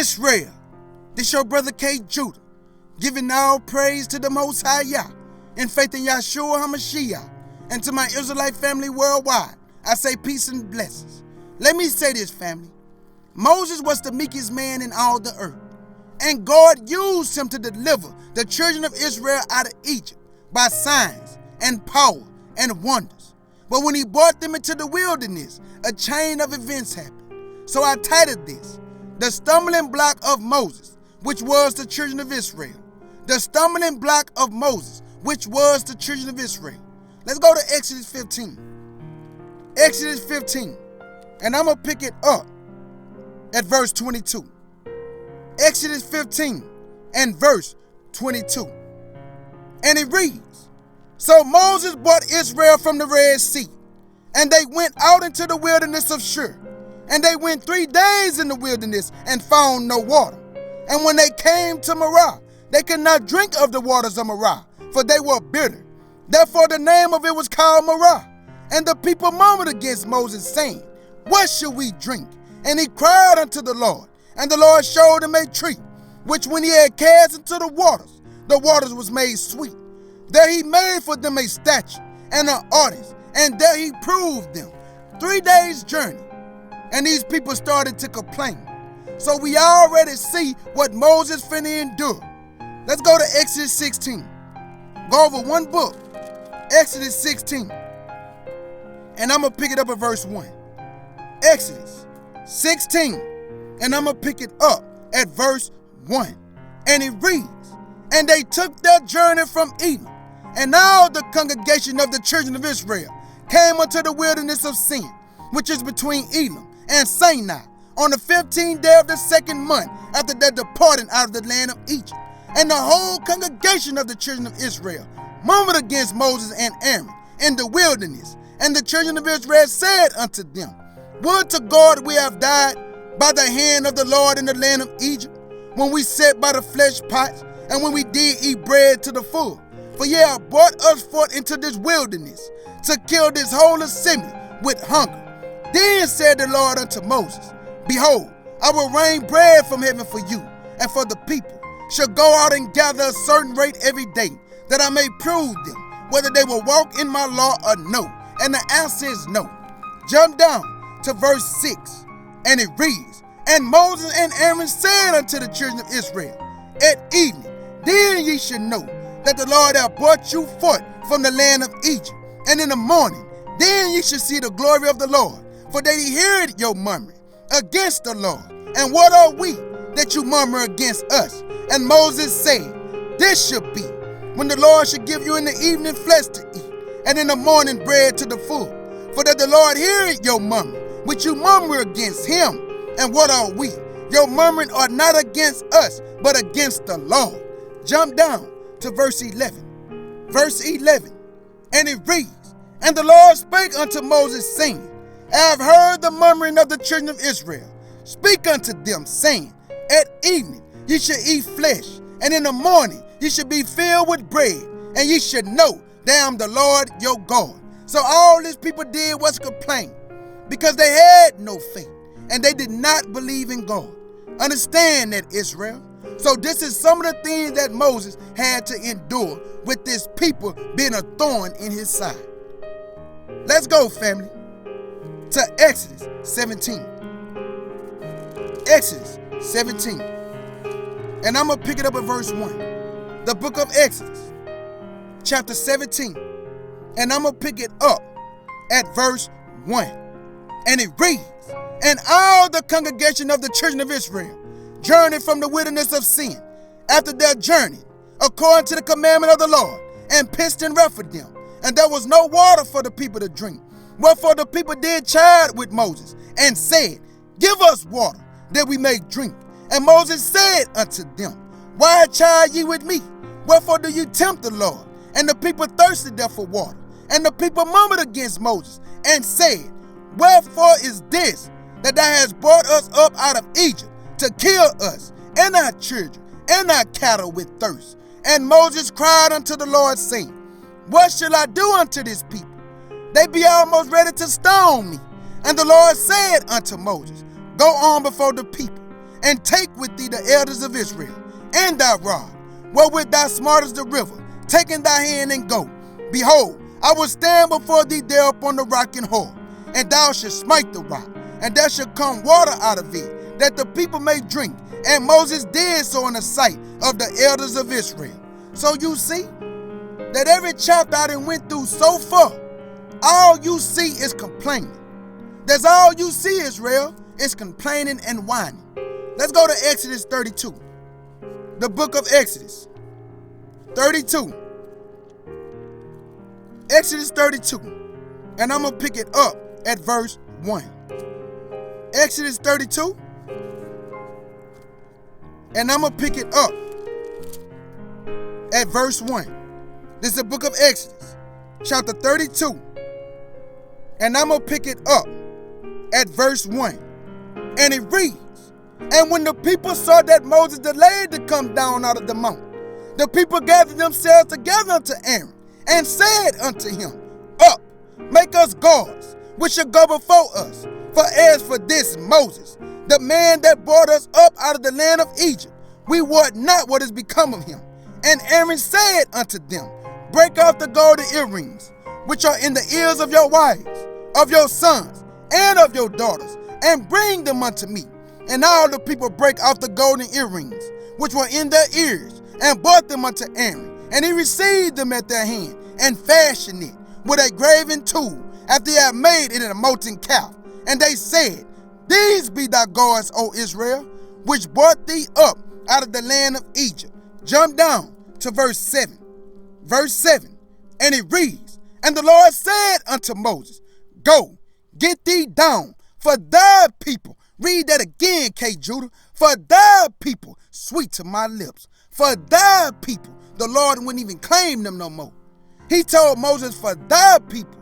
Israel, this your brother K. Judah, giving all praise to the Most High Yah, in faith in Yahshua HaMashiach, and to my Israelite family worldwide, I say peace and blessings. Let me say this, family. Moses was the meekest man in all the earth, and God used him to deliver the children of Israel out of Egypt by signs and power and wonders. But when he brought them into the wilderness, a chain of events happened. So I titled this, The Stumbling Block of Moses, which was the children of Israel. The stumbling block of Moses, which was the children of Israel. Let's go to Exodus 15. Exodus 15. And I'm going to pick it up at verse 22. Exodus 15 and verse 22. And it reads, So Moses brought Israel from the Red Sea, and they went out into the wilderness of Shur. And they went 3 days in the wilderness and found no water. And when they came to Marah, they could not drink of the waters of Marah, for they were bitter. Therefore the name of it was called Marah. And the people murmured against Moses, saying, What shall we drink? And he cried unto the Lord. And the Lord showed him a tree, which when he had cast into the waters was made sweet. There he made for them a statue and an artist, and there he proved them. 3 days' journey. And these people started to complain. So we already see what Moses finna endure. Let's go to Exodus 16. Go over one book, Exodus 16. And I'm going to pick it up at verse 1. Exodus 16. And I'm going to pick it up at verse 1. And it reads, And they took their journey from Eden, and all the congregation of the children of Israel came unto the wilderness of Sin, which is between Elim and Sinai, on the 15th day of the 2nd month after their departing out of the land of Egypt. And the whole congregation of the children of Israel murmured against Moses and Aaron in the wilderness. And the children of Israel said unto them, Would to God we have died by the hand of the Lord in the land of Egypt, when we sat by the flesh pots, and when we did eat bread to the full. For ye have brought us forth into this wilderness, to kill this whole assembly with hunger. Then said the Lord unto Moses, Behold, I will rain bread from heaven for you, and for the people shall go out and gather a certain rate every day, that I may prove them, whether they will walk in my law or no. And the answer is no. Jump down to verse 6, and it reads, And Moses and Aaron said unto the children of Israel, At evening, then ye shall know that the Lord hath brought you forth from the land of Egypt. And in the morning, then ye shall see the glory of the Lord, for that he heard your murmuring against the Lord. And what are we that you murmur against us? And Moses said, This shall be, when the Lord shall give you in the evening flesh to eat, and in the morning bread to the full. For that the Lord heareth your murmuring, which you murmur against him. And what are we? Your murmuring are not against us, but against the Lord. Jump down to verse 11. Verse 11. And it reads, And the Lord spake unto Moses, saying, I have heard the murmuring of the children of Israel. Speak unto them, saying, At evening ye shall eat flesh, and in the morning ye shall be filled with bread, and ye shall know that I am the Lord your God. So all these people did was complain, because they had no faith, and they did not believe in God. Understand that, Israel. So this is some of the things that Moses had to endure with this people being a thorn in his side. Let's go, family, to Exodus 17. Exodus 17. And I'm going to pick it up at verse 1. The book of Exodus, chapter 17. And I'm going to pick it up at verse 1. And it reads, And all the congregation of the children of Israel journeyed from the wilderness of Sin after their journey, according to the commandment of the Lord, and pitched in Rephidim. And there was no water for the people to drink. Wherefore the people did chide with Moses, and said, Give us water, that we may drink. And Moses said unto them, Why chide ye with me? Wherefore do you tempt the Lord? And the people thirsted there for water. And the people murmured against Moses, and said, Wherefore is this, that thou hast brought us up out of Egypt, to kill us, and our children, and our cattle with thirst? And Moses cried unto the Lord, saying, What shall I do unto this people? They be almost ready to stone me. And the Lord said unto Moses, Go on before the people, and take with thee the elders of Israel, and thy rod, wherewith thou smartest the river, take in thy hand and go. Behold, I will stand before thee there upon the rock in Hor, and thou shalt smite the rock, and there shall come water out of it, that the people may drink. And Moses did so in the sight of the elders of Israel. So you see that every chapter I done went through so far, all you see is complaining. That's all you see, Israel, is complaining and whining. Let's go to Exodus 32. The book of Exodus 32. Exodus 32. And I'm going to pick it up at verse 1. Exodus 32. And I'm going to pick it up at verse 1. This is the book of Exodus, chapter 32. And I'm going to pick it up at verse 1. And it reads, And when the people saw that Moses delayed to come down out of the mount, the people gathered themselves together unto Aaron, and said unto him, Up, make us gods, which shall go before us. For as for this Moses, the man that brought us up out of the land of Egypt, we wot not what is become of him. And Aaron said unto them, Break off the golden earrings, which are in the ears of your wives, of your sons, and of your daughters, and bring them unto me. And all the people brake off the golden earrings, which were in their ears, and brought them unto Aaron. And he received them at their hand, and fashioned it with a graven tool, after he had made it in a molten calf. And they said, These be thy gods, O Israel, which brought thee up out of the land of Egypt. Jump down to verse 7. Verse 7. And it reads, And the Lord said unto Moses, Go, get thee down, for thy people. Read that again, K. Judah. For thy people, sweet to my lips. For thy people. The Lord wouldn't even claim them no more. He told Moses, For thy people,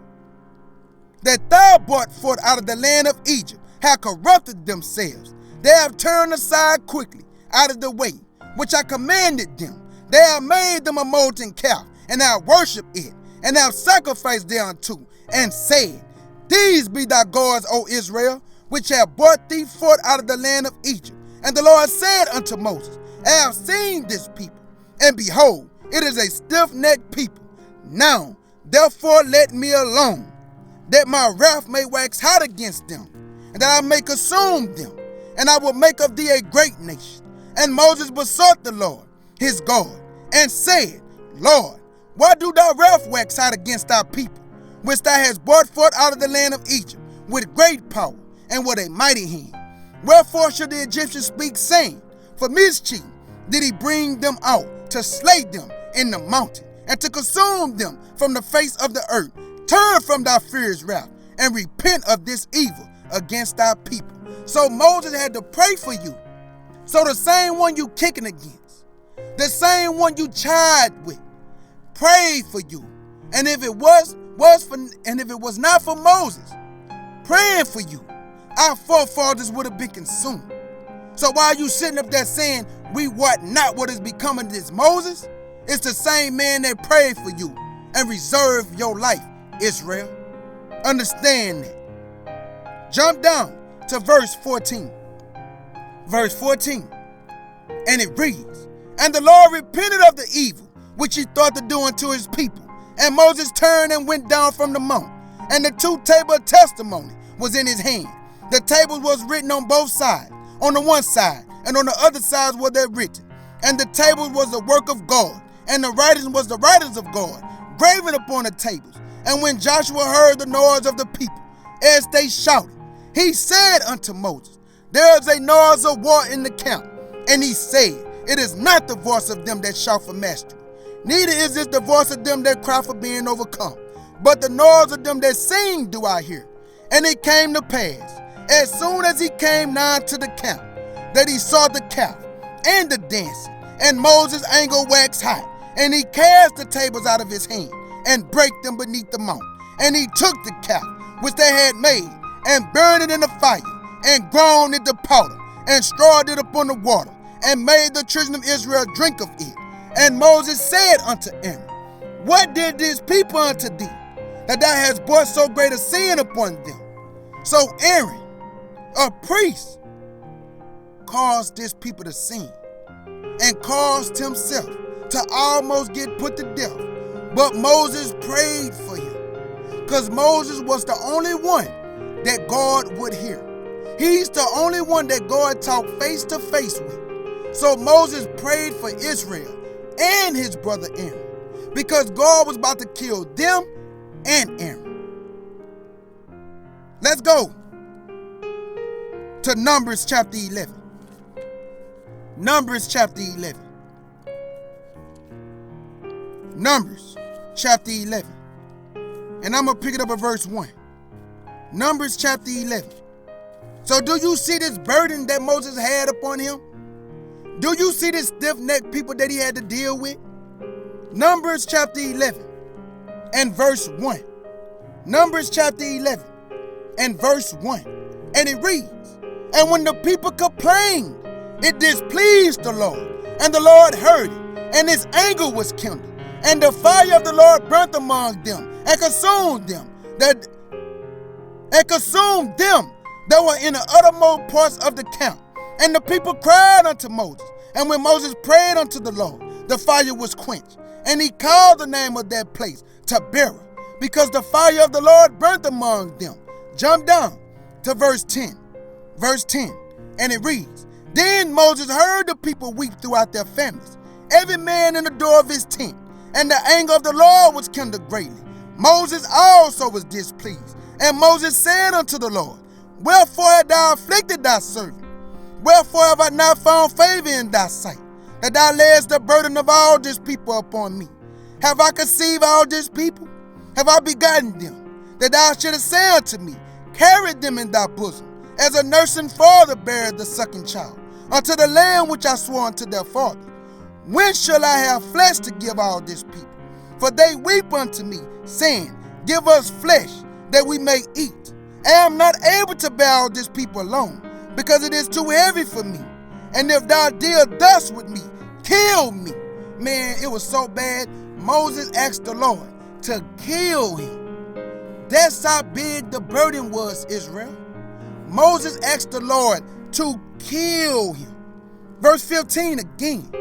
that thou brought forth out of the land of Egypt, have corrupted themselves. They have turned aside quickly out of the way, which I commanded them. They have made them a molten calf, and have worshipped it, and have sacrificed thereunto, and said, These be thy gods, O Israel, which have brought thee forth out of the land of Egypt. And the Lord said unto Moses, I have seen this people, and behold, it is a stiff-necked people. Now, therefore, let me alone, that my wrath may wax hot against them, and that I may consume them, and I will make of thee a great nation. And Moses besought the Lord, his God, and said, Lord, why do thy wrath wax hot against thy people, which thou hast brought forth out of the land of Egypt, with great power, and with a mighty hand? Wherefore should the Egyptians speak, saying, For mischief did he bring them out, to slay them in the mountain, and to consume them from the face of the earth? Turn from thy furious wrath, and repent of this evil against thy people. So Moses had to pray for you. So the same one you kicking against, the same one you chide with, prayed for you. And if it was not for Moses praying for you, our forefathers would have been consumed. So while you sitting up there saying, we what not what is becoming this Moses, it's the same man that prayed for you and reserved your life, Israel. Understand that. Jump down to verse 14. Verse 14. And it reads, And the Lord repented of the evil which he thought to do unto his people. And Moses turned and went down from the mount, and the 2 tables of testimony was in his hand. The table was written on both sides, on the one side, and on the other side were they written. And the table was the work of God, and the writings was the writings of God, graven upon the tables. And when Joshua heard the noise of the people, as they shouted, he said unto Moses, There is a noise of war in the camp. And he said, It is not the voice of them that shout for mastery, neither is it the voice of them that cry for being overcome, but the noise of them that sing do I hear. And it came to pass, as soon as he came nigh to the camp, that he saw the calf and the dancing, and Moses' anger waxed hot, and he cast the tables out of his hand, and brake them beneath the mount. And he took the calf which they had made, and burned it in the fire, and ground it to powder, and strawed it upon the water, and made the children of Israel drink of it. And Moses said unto Aaron, What did this people unto thee, that thou hast brought so great a sin upon them? So Aaron, a priest, caused this people to sin and caused himself to almost get put to death. But Moses prayed for him because Moses was the only one that God would hear. He's the only one that God talked face to face with. So Moses prayed for Israel and his brother Aaron because God was about to kill them and Aaron. Let's go to Numbers chapter 11. Numbers chapter 11. Numbers chapter 11. And I'm going to pick it up at verse 1. Numbers chapter 11. So do you see this burden that Moses had upon him? Do you see this stiff-necked people that he had to deal with? Numbers chapter 11 and verse 1. Numbers chapter 11 and verse 1. And it reads, and when the people complained, it displeased the Lord, and the Lord heard it, and his anger was kindled, and the fire of the Lord burnt among them, and consumed them that were in the uttermost parts of the camp. And the people cried unto Moses, and when Moses prayed unto the Lord, the fire was quenched. And he called the name of that place Taberah, because the fire of the Lord burnt among them. Jump down to verse 10. Verse 10, and it reads, then Moses heard the people weep throughout their families, every man in the door of his tent, and the anger of the Lord was kindled greatly. Moses also was displeased, and Moses said unto the Lord, wherefore hast thou afflicted thy servant? Wherefore have I not found favor in thy sight, that thou layest the burden of all this people upon me? Have I conceived all this people? Have I begotten them, that thou shouldest say unto me, carry them in thy bosom, as a nursing father beareth the sucking child, unto the land which I swore unto their fathers? When shall I have flesh to give all this people? For they weep unto me, saying, give us flesh, that we may eat. I am not able to bear all this people alone, because it is too heavy for me. And if thou deal thus with me, kill me. Man, it was so bad, Moses asked the Lord to kill him. That's how big the burden was, Israel. Moses asked the Lord to kill him. Verse 15 again.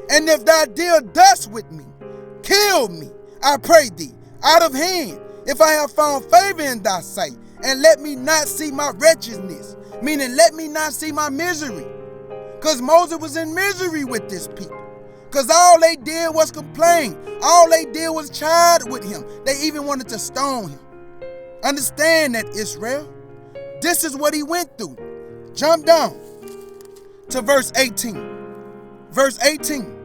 And if thou deal thus with me, kill me, I pray thee, out of hand, if I have found favor in thy sight, and let me not see my wretchedness, meaning let me not see my misery. Because Moses was in misery with this people. Because all they did was complain. All they did was chide with him. They even wanted to stone him. Understand that, Israel. This is what he went through. Jump down to verse 18. Verse 18.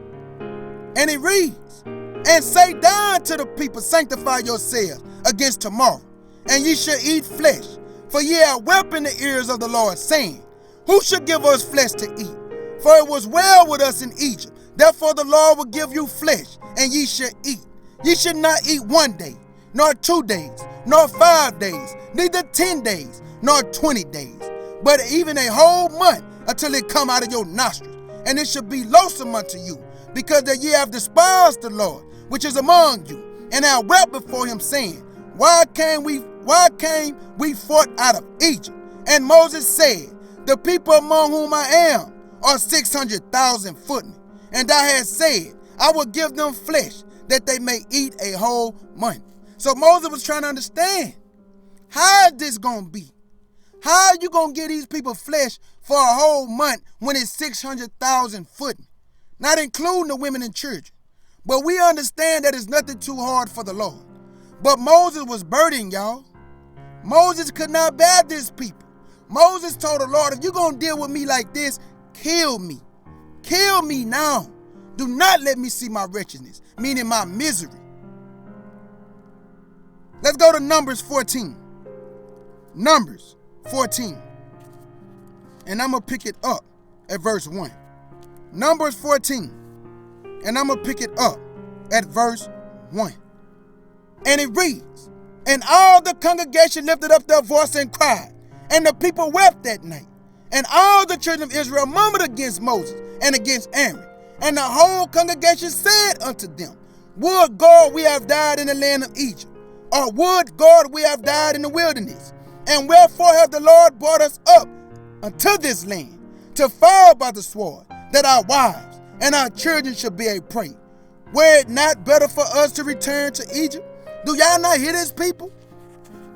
And it reads, and say down to the people, sanctify yourselves against tomorrow, and ye shall eat flesh. For ye have wept in the ears of the Lord, saying, who shall give us flesh to eat? For it was well with us in Egypt. Therefore the Lord will give you flesh, and ye shall eat. Ye should not eat 1 day, nor 2 days, nor 5 days, neither 10 days, nor 20 days, but even a whole month, until it come out of your nostrils. And it shall be loathsome unto you, because that ye have despised the Lord, which is among you, and have wept before him, saying, why came we forth out of Egypt? And Moses said, the people among whom I am are 600,000 footmen. And thou hast said, I will give them flesh, that they may eat a whole month. So Moses was trying to understand, how is this going to be? How are you going to give these people flesh for a whole month when it's 600,000 footmen? Not including the women and children. But we understand that it's nothing too hard for the Lord. But Moses was burdened, y'all. Moses could not bear this people. Moses told the Lord, if you're going to deal with me like this, kill me. Kill me now. Do not let me see my wretchedness, meaning my misery. Let's go to Numbers 14. Numbers 14. And I'm going to pick it up at verse 1. Numbers 14. And I'm going to pick it up at verse 1. And it reads, and all the congregation lifted up their voice and cried, and the people wept that night. And all the children of Israel murmured against Moses and against Aaron. And the whole congregation said unto them, would God we have died in the land of Egypt, or would God we have died in the wilderness? And wherefore hath the Lord brought us up unto this land, to fall by the sword, that our wives and our children should be a prey. Were it not better for us to return to Egypt? Do y'all not hear this, people?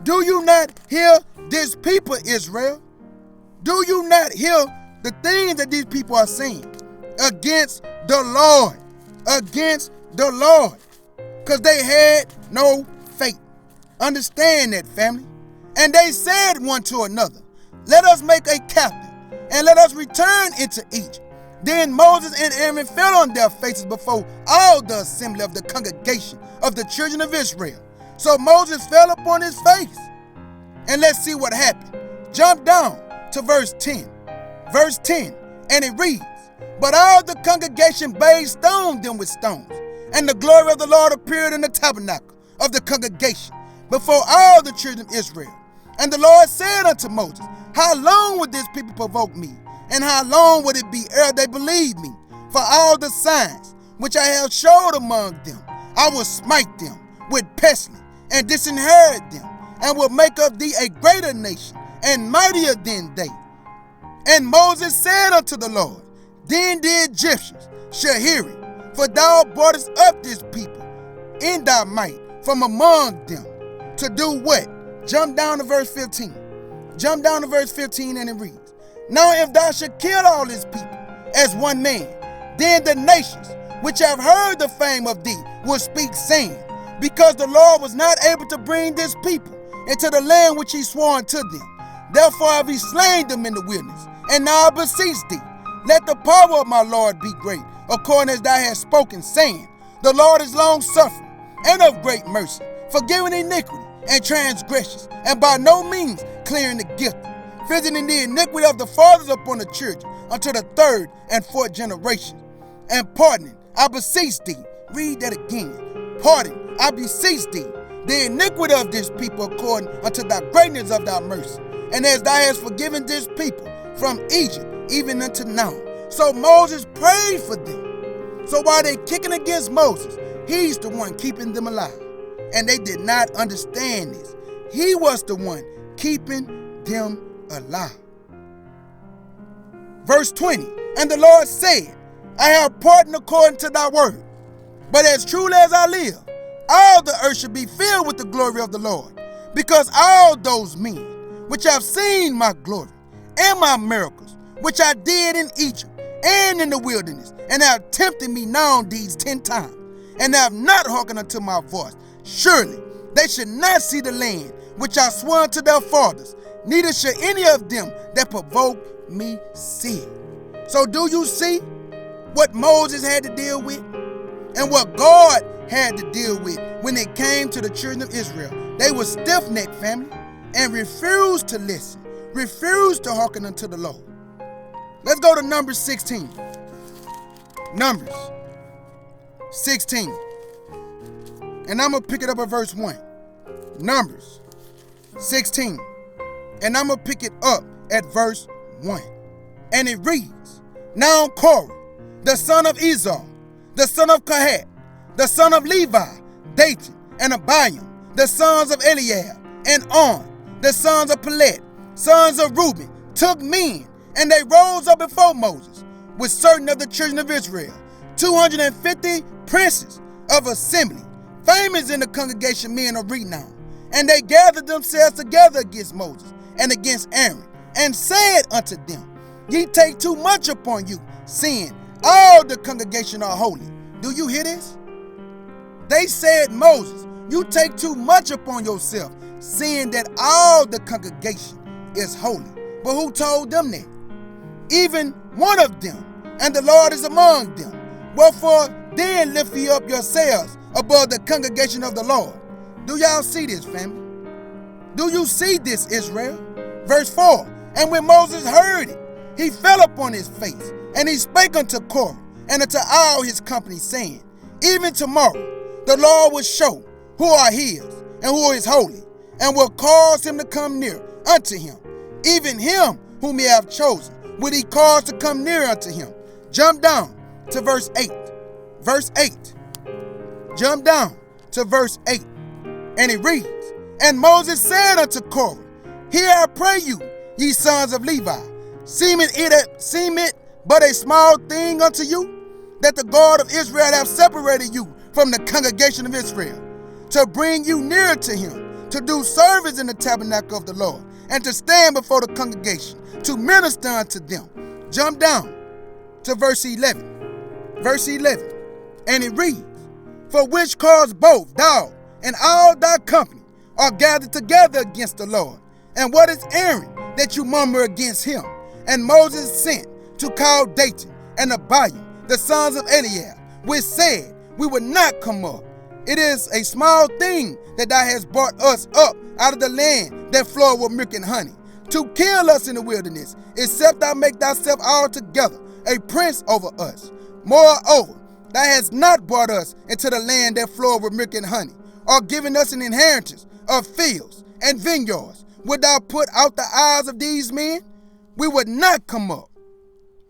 Do you not hear this, people, Israel? Do you not hear the things that these people are saying against the Lord? Against the Lord. Because they had no faith. Understand that, family. And they said one to another, let us make a captain, and let us return into Egypt. Then Moses and Aaron fell on their faces before all the assembly of the congregation of the children of Israel. So Moses fell upon his face. And let's see what happened. Jump down to verse 10. Verse 10, and it reads, but all the congregation bade stone them with stones, and the glory of the Lord appeared in the tabernacle of the congregation before all the children of Israel. And the Lord said unto Moses, how long would this people provoke me? And how long would it be ere they believe me? For all the signs which I have showed among them, I will smite them with pestilence, and disinherit them, and will make of thee a greater nation, and mightier than they. And Moses said unto the Lord, then the Egyptians shall hear it, for thou broughtest up this people in thy might from among them. To do what? Jump down to verse 15. Jump down to verse 15, and it reads, now if thou should kill all this people as one man, then the nations which have heard the fame of thee will speak, saying, because the Lord was not able to bring this people into the land which he swore unto them. Therefore have he slain them in the wilderness. And now I beseech thee, let the power of my Lord be great, according as thou hast spoken, saying, the Lord is long-suffering and of great mercy, forgiving iniquity and transgressions, and by no means clearing the guilty, visiting the iniquity of the fathers upon the children unto the third and fourth generation, and pardoning, I beseech thee, read that again, pardon, I beseech thee, the iniquity of this people according unto thy greatness of thy mercy, and as thou hast forgiven this people from Egypt, even unto now. So Moses prayed for them. So while they kicking against Moses, he's the one keeping them alive. And they did not understand this. He was the one keeping them alive. Verse 20, and the Lord said, I have pardoned according to thy word. But as truly as I live, all the earth shall be filled with the glory of the Lord, because all those men which have seen my glory and my miracles, which I did in Egypt and in the wilderness, and have tempted me now these 10 times, and have not hearkened unto my voice, surely they should not see the land which I swore unto their fathers, neither shall any of them that provoke me see it. So do you see what Moses had to deal with and what God had to deal with when it came to the children of Israel? They were stiff-necked, family, and refused to listen, refused to hearken unto the Lord. Let's go to Numbers 16. Numbers 16. And I'm going to pick it up at verse 1. Numbers 16. And I'm going to pick it up at verse 1. And it reads, now Korah, the son of Esau, the son of Kohath, the son of Levi, Dathan, and Abiram, the sons of Eliab, and On, the sons of Pelet, sons of Reuben, took men, and they rose up before Moses with certain of the children of Israel, 250 princes of assembly, famous in the congregation, men of renown. And they gathered themselves together against Moses and against Aaron, and said unto them, ye take too much upon you, seeing all the congregation are holy. Do you hear this? They said, Moses, you take too much upon yourself, seeing that all the congregation is holy. But who told them that? Even one of them, and the Lord is among them. Wherefore then lift ye up yourselves above the congregation of the Lord. Do y'all see this, family? Do you see this, Israel? Verse 4, and when Moses heard it, he fell upon his face, and he spake unto Korah and unto all his company, saying, even tomorrow the Lord will show who are his and who is holy, and will cause him to come near unto him. Even him whom he hath chosen will he cause to come near unto him. Jump down to verse 8. Verse 8. Jump down to verse 8. And it reads, and Moses said unto Korah, hear I pray you, ye sons of Levi, Seemeth but a small thing unto you, that the God of Israel hath separated you from the congregation of Israel, to bring you near to him, to do service in the tabernacle of the Lord, and to stand before the congregation, to minister unto them. Jump down to verse 11. Verse 11. And it reads, For which cause both thou and all thy company are gathered together against the Lord. And what is Aaron that you murmur against him? And Moses sent to call Dathan and Abiram, the sons of Eliab, which said, We will not come up. It is a small thing that thou hast brought us up out of the land that flowed with milk and honey, to kill us in the wilderness, except thou make thyself altogether a prince over us. Moreover, thou hast not brought us into the land that flowed with milk and honey, or given us an inheritance of fields and vineyards. Would thou put out the eyes of these men? We would not come up.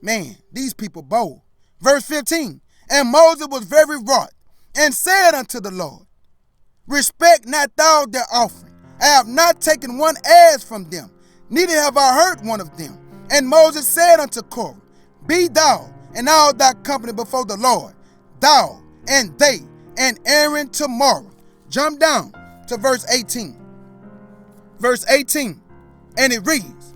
Man, these people bold. Verse 15. And Moses was very wroth, and said unto the Lord, Respect not thou their offering. I have not taken one ass from them, neither have I hurt one of them. And Moses said unto Korah, Be thou and all thy company before the Lord, thou and they and Aaron tomorrow. Jump down to verse 18. Verse 18, and it reads,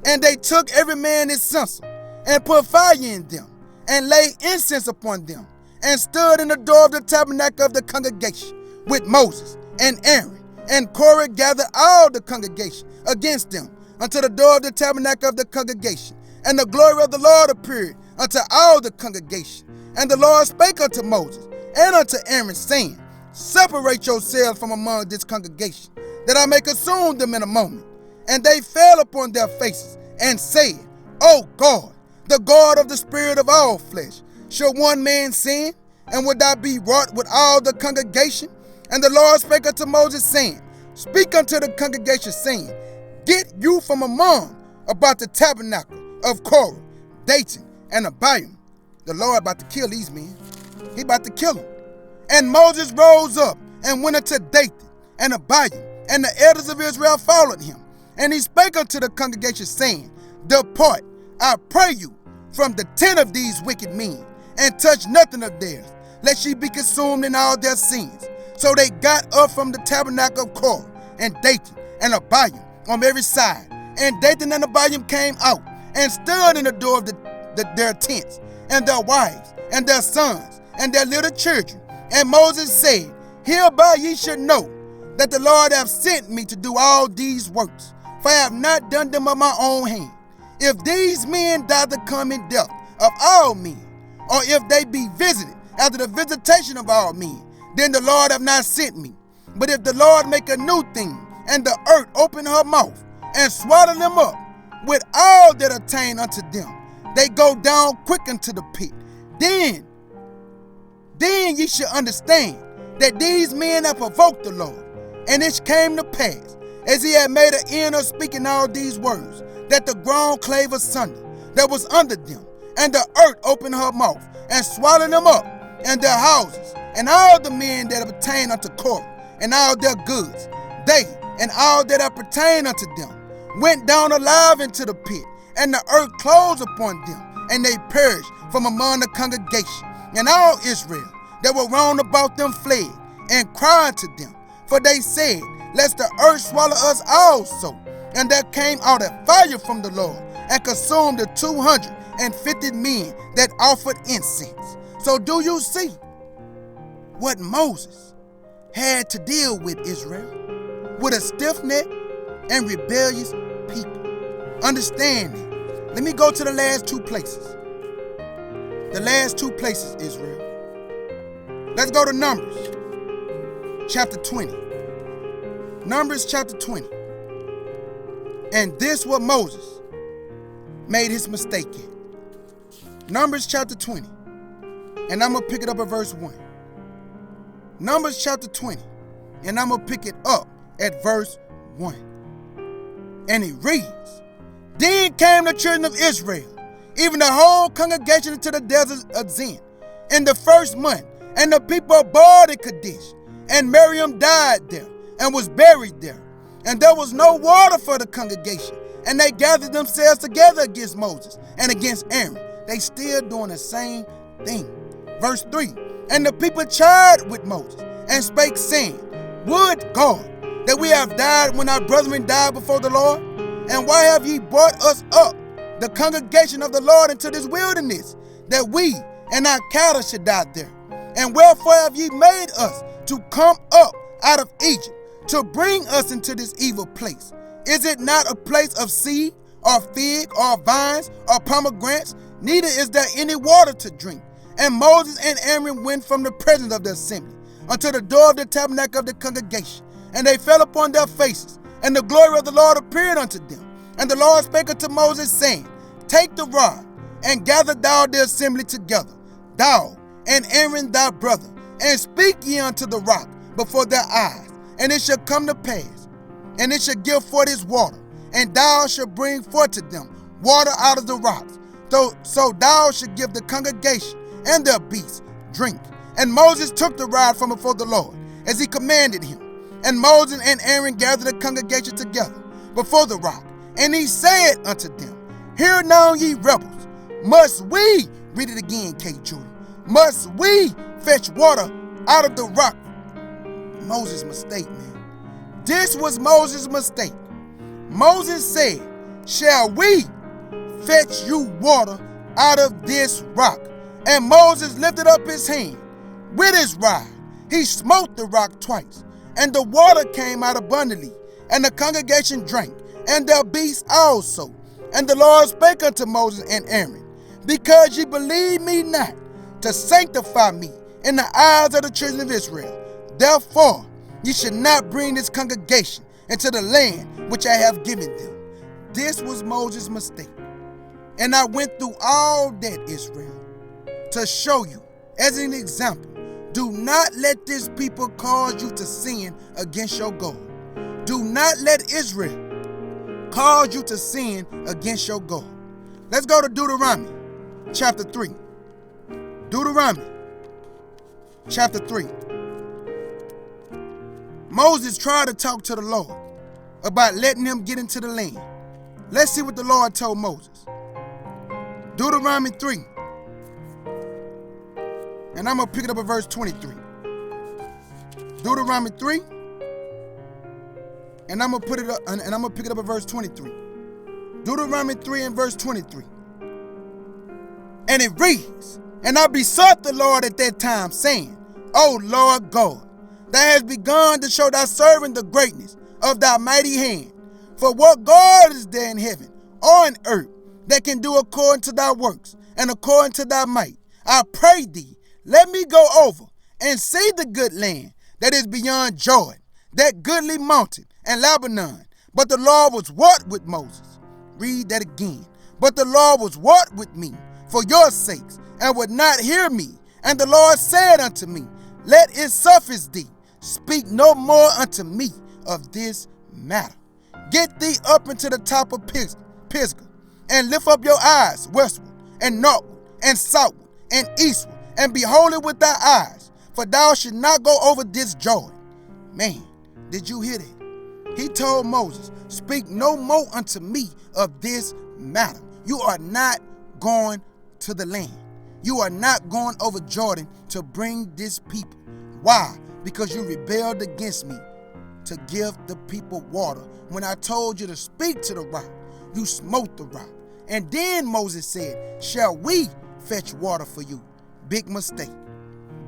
And they took every man his censer, and put fire in them, and laid incense upon them, and stood in the door of the tabernacle of the congregation with Moses and Aaron. And Korah gathered all the congregation against them unto the door of the tabernacle of the congregation. And the glory of the Lord appeared unto all the congregation. And the Lord spake unto Moses and unto Aaron, saying, Separate yourselves from among this congregation, that I may consume them in a moment. And they fell upon their faces, and said, O God, the God of the spirit of all flesh, shall one man sin, and would thou be wrought with all the congregation? And the Lord spake unto Moses, saying, Speak unto the congregation, saying, Get you from among about the tabernacle of Korah, Dathan, and Abiram. The Lord about to kill these men. He about to kill them. And Moses rose up and went unto Dathan and Abiram, and the elders of Israel followed him. And he spake unto the congregation, saying, Depart, I pray you, from the tent of these wicked men, and touch nothing of theirs, lest ye be consumed in all their sins. So they got up from the tabernacle of Korah, and Dathan and Abiram on every side. And Dathan and Abiram came out, and stood in the door of their tents, and their wives, and their sons, and their little children. And Moses said, Hereby ye should know that the Lord hath sent me to do all these works, for I have not done them of my own hand. If these men die the coming death of all men, or if they be visited after the visitation of all men, then the Lord hath not sent me. But if the Lord make a new thing, and the earth open her mouth, and swallow them up, with all that attain unto them, they go down quick into the pit. Then ye shall understand that these men have provoked the Lord. And it came to pass, as he had made an end of speaking all these words, that the ground clave asunder that was under them, and the earth opened her mouth, and swallowed them up, and their houses, and all the men that appertain unto Korah, and all their goods. They and all that appertain unto them went down alive into the pit, and the earth closed upon them, and they perished from among the congregation. And all Israel that were round about them fled, and cried to them. For they said, Lest the earth swallow us also. And there came out a fire from the Lord, and consumed the 250 men that offered incense. So do you see what Moses had to deal with, Israel? With a stiff-necked and rebellious people. Understand that. Let me go to the last two places. The last two places, Israel. Let's go to Numbers chapter 20. Numbers chapter 20. And this what Moses made his mistake in. Numbers chapter 20. And I'm going to pick it up at verse 1. Numbers chapter 20. And I'm going to pick it up at verse 1. And it reads, Then came the children of Israel, even the whole congregation, into the desert of Zin, in the first month, and the people abode in Kadesh. And Miriam died there, and was buried there. And there was no water for the congregation, and they gathered themselves together against Moses and against Aaron. They still doing the same thing. Verse 3, and the people chided with Moses and spake, saying, would God that we have died when our brethren died before the Lord? And why have ye brought us up, the congregation of the Lord, into this wilderness, that we and our cattle should die there? And wherefore have ye made us to come up out of Egypt, to bring us into this evil place? Is it not a place of seed, or fig, or vines, or pomegranates? Neither is there any water to drink. And Moses and Aaron went from the presence of the assembly unto the door of the tabernacle of the congregation. And they fell upon their faces, and the glory of the Lord appeared unto them. And the Lord spake unto Moses, saying, take the rod, and gather thou the assembly together, thou and Aaron thy brother, and speak ye unto the rock before their eyes. And it shall come to pass, and it shall give forth its water, and thou shalt bring forth to them water out of the rocks. So thou shalt give the congregation and their beasts drink. And Moses took the rod from before the Lord, as he commanded him. And Moses and Aaron gathered the congregation together before the rock. And he said unto them, hear now, ye rebels, must we, read it again, K. Judah, must we fetch water out of the rock? Moses' mistake, man. This was Moses' mistake. Moses said, shall we fetch you water out of this rock? And Moses lifted up his hand with his rod. He smote the rock twice, and the water came out abundantly, and the congregation drank, and their beasts also. And the Lord spake unto Moses and Aaron, because ye believe me not to sanctify me in the eyes of the children of Israel, therefore ye should not bring this congregation into the land which I have given them. This was Moses' mistake. And I went through all that, Israel, to show you as an example. Do not let this people cause you to sin against your God. Do not let Israel cause you to sin against your God. Let's go to Deuteronomy chapter 3. Deuteronomy chapter 3. Moses tried to talk to the Lord about letting him get into the land. Let's see what the Lord told Moses. Deuteronomy 3. And I'm going to pick it up at verse 23. Deuteronomy 3. And I'm going to pick it up at verse 23. Deuteronomy 3 and verse 23. And it reads, and I besought the Lord at that time, saying, O Lord God, thou hast begun to show thy servant the greatness of thy mighty hand. For what God is there in heaven or on earth that can do according to thy works and according to thy might? I pray thee, let me go over and see the good land that is beyond Jordan, that goodly mountain and Lebanon. But the Lord was what with Moses? Read that again. But the Lord was what with me for your sakes, and would not hear me. And the Lord said unto me, let it suffice thee. Speak no more unto me of this matter. Get thee up into the top of Pisgah, and lift up your eyes westward, and northward, and southward, and eastward, and behold it with thy eyes, for thou should not go over this Jordan. Man, did you hear that? He told Moses, speak no more unto me of this matter. You are not going to the land. You are not going over Jordan to bring this people. Why? Because you rebelled against me to give the people water. When I told you to speak to the rock, you smote the rock. And then Moses said, shall we fetch water for you? Big mistake.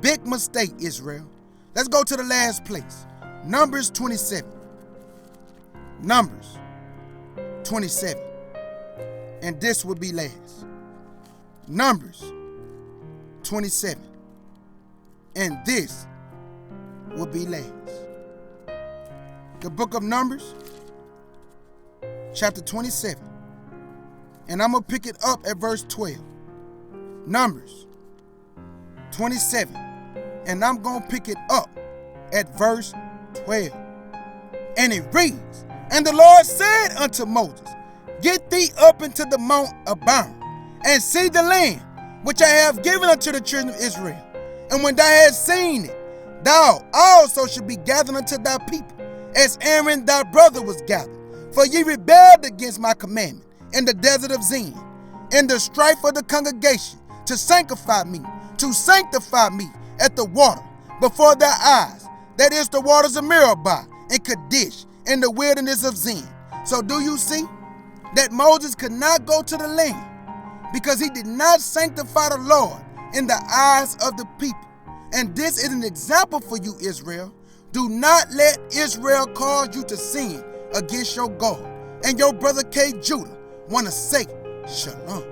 Big mistake, Israel. Let's go to the last place. Numbers 27. Numbers 27. And this will be last. Numbers 27. And this will be last. The book of Numbers, chapter 27. And I'm going to pick it up at verse 12. Numbers 27. And I'm going to pick it up at verse 12. And it reads, and the Lord said unto Moses, get thee up into the Mount Abarim, and see the land which I have given unto the children of Israel. And when thou hast seen it, thou also should be gathered unto thy people, as Aaron thy brother was gathered. For ye rebelled against my commandment in the desert of Zin, in the strife of the congregation, to sanctify me at the water before their eyes, that is the waters of Meribah and Kadesh, in the wilderness of Zin. So do you see that Moses could not go to the land because he did not sanctify the Lord in the eyes of the people? And this is an example for you, Israel. Do not let Israel cause you to sin against your God. And your brother K. Judah want to say, Shalom.